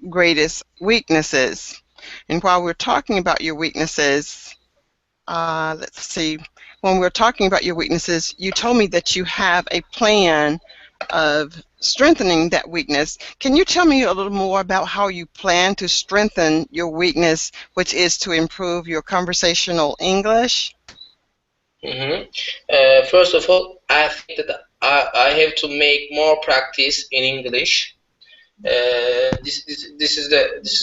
greatest weaknesses. And while we're talking about your weaknesses, let's see, when we're talking about your weaknesses, you told me that you have a plan of strengthening that weakness. Can you tell me a little more about how you plan to strengthen your weakness, which is to improve your conversational English? First of all, I think that I have to make more practice in English. This is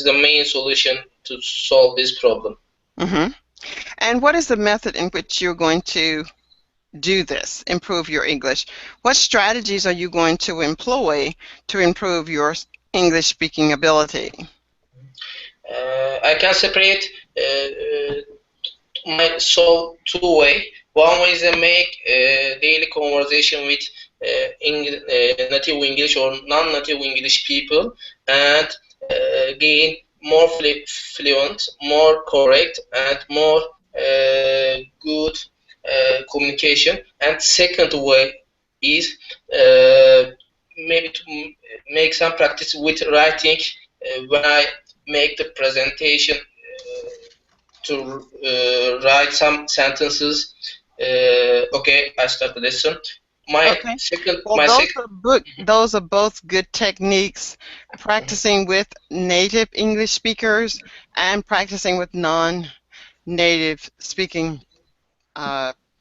the main solution to solve this problem. And what is the method in which you're going to do this, improve your English? What strategies are you going to employ to improve your English speaking ability? I can separate my solve two way. One way is to make daily conversation with native English or non-native English people and gain more fluent, more correct, and more good communication. And second way is maybe to make some practice with writing when I make the presentation to write some sentences. Okay, I start the lesson. Okay. Well, those are both good techniques, practicing with native English speakers and practicing with non-native speaking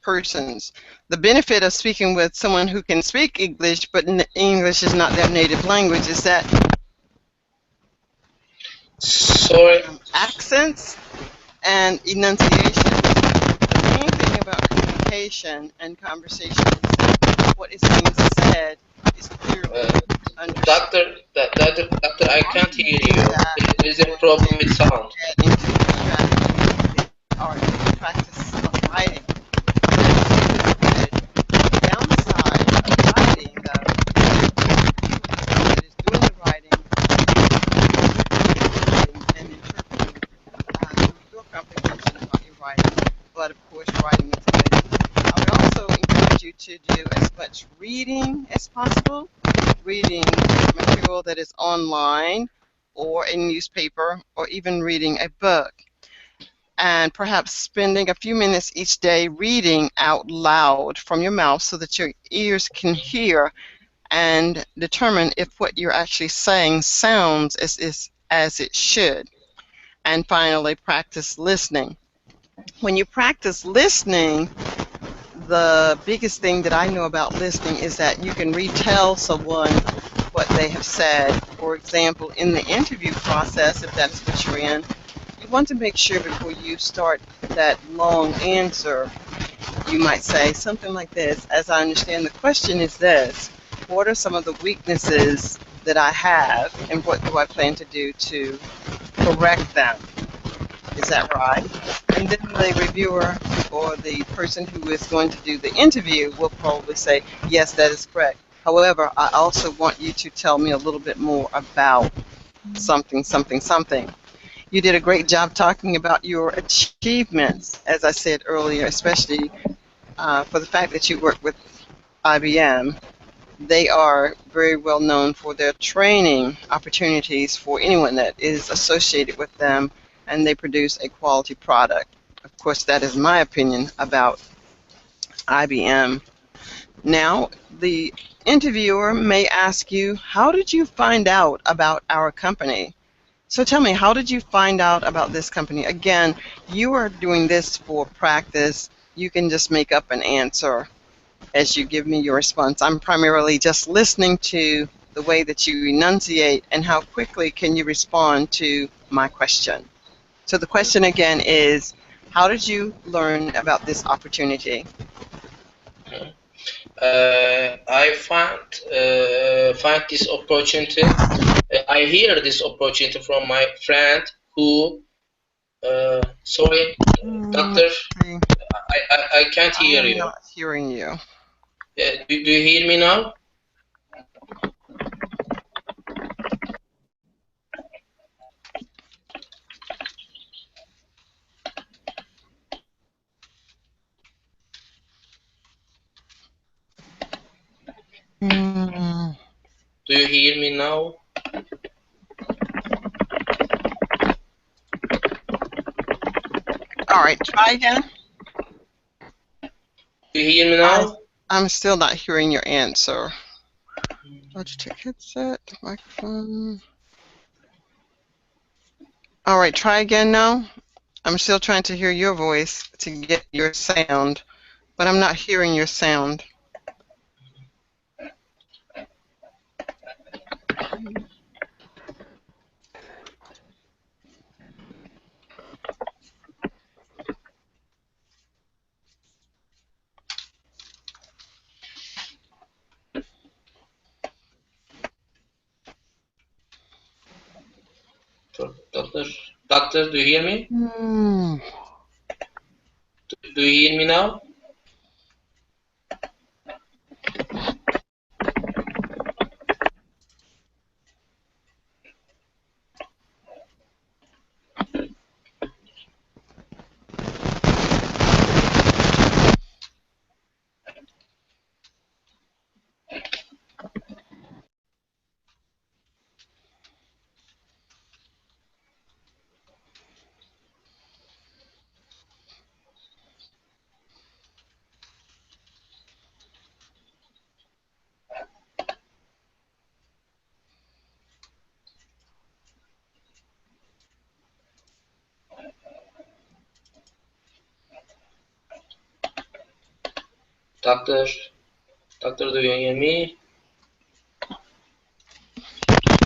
persons. The benefit of speaking with someone who can speak English, but English is not their native language, is that accents and enunciation. The main thing about communication and conversation is that what is being said is clearly understood. Doctor, I can't hear you. There is a problem with sound. Or practice of writing. The downside of writing, though, is doing the writing and interpreting your comprehension of your writing. But of course, writing is good. I would also encourage you to do as much reading as possible. Reading material that is online or a newspaper or even reading a book. And perhaps spending a few minutes each day reading out loud from your mouth so that your ears can hear and determine if what you're actually saying sounds as it should. And finally, practice listening. When you practice listening, the biggest thing that I know about listening is that you can retell someone what they have said. For example, in the interview process, if that's what you're in, you want to make sure before you start that long answer, you might say something like this: as I understand, the question is this: what are some of the weaknesses that I have, and what do I plan to do to correct them? Is that right? And then the reviewer or the person who is going to do the interview will probably say, yes, that is correct. However, I also want you to tell me a little bit more about something, something, something. You did a great job talking about your achievements, as I said earlier, especially for the fact that you work with IBM. They are very well known for their training opportunities for anyone that is associated with them, and they produce a quality product. Of course, that is my opinion about IBM. Now, the interviewer may ask you, how did you find out about our company? So tell me, how did you find out about this company? Again, you are doing this for practice. You can just make up an answer as you give me your response. I'm primarily just listening to the way that you enunciate and how quickly can you respond to my question. So the question again is, how did you learn about this opportunity? I find this opportunity. I hear this opportunity from my friend who. Sorry, doctor. I can't hear you. I'm not hearing you. Do you hear me now? Do you hear me now? All right, try again. Do you hear me I, now? I'm still not hearing your answer. Logitech headset, microphone. All right, try again now. I'm still trying to hear your voice to get your sound, but I'm not hearing your sound. Doctor, doctor, do you hear me? Hmm. Do you hear me now? Doctor, doctor, do you hear me?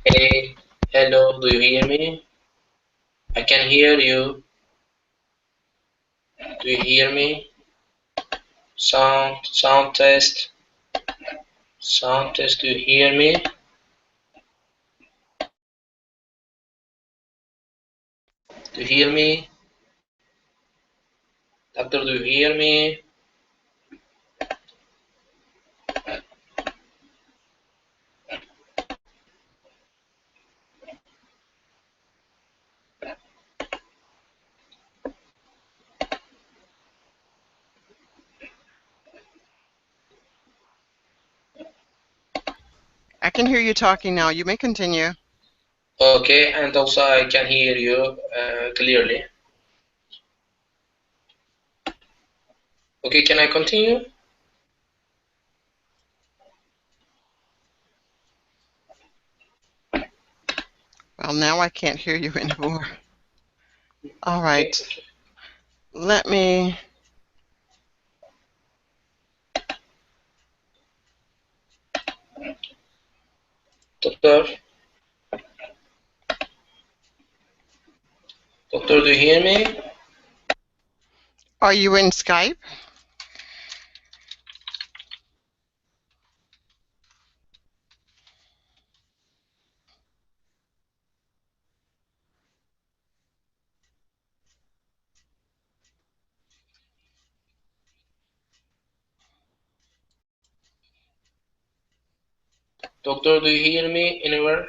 Hey, hello, do you hear me? I can hear you. Do you hear me? Sound test. Sound test, do you hear me? Do you hear me? Doctor, do you hear me? I can hear you talking now. You may continue. Okay, and also I can hear you clearly. Okay, can I continue? Well, now I can't hear you anymore. All Okay, right. Let me. doctor, doctor, do you hear me? Are you in Skype? Doctor, do you hear me anywhere?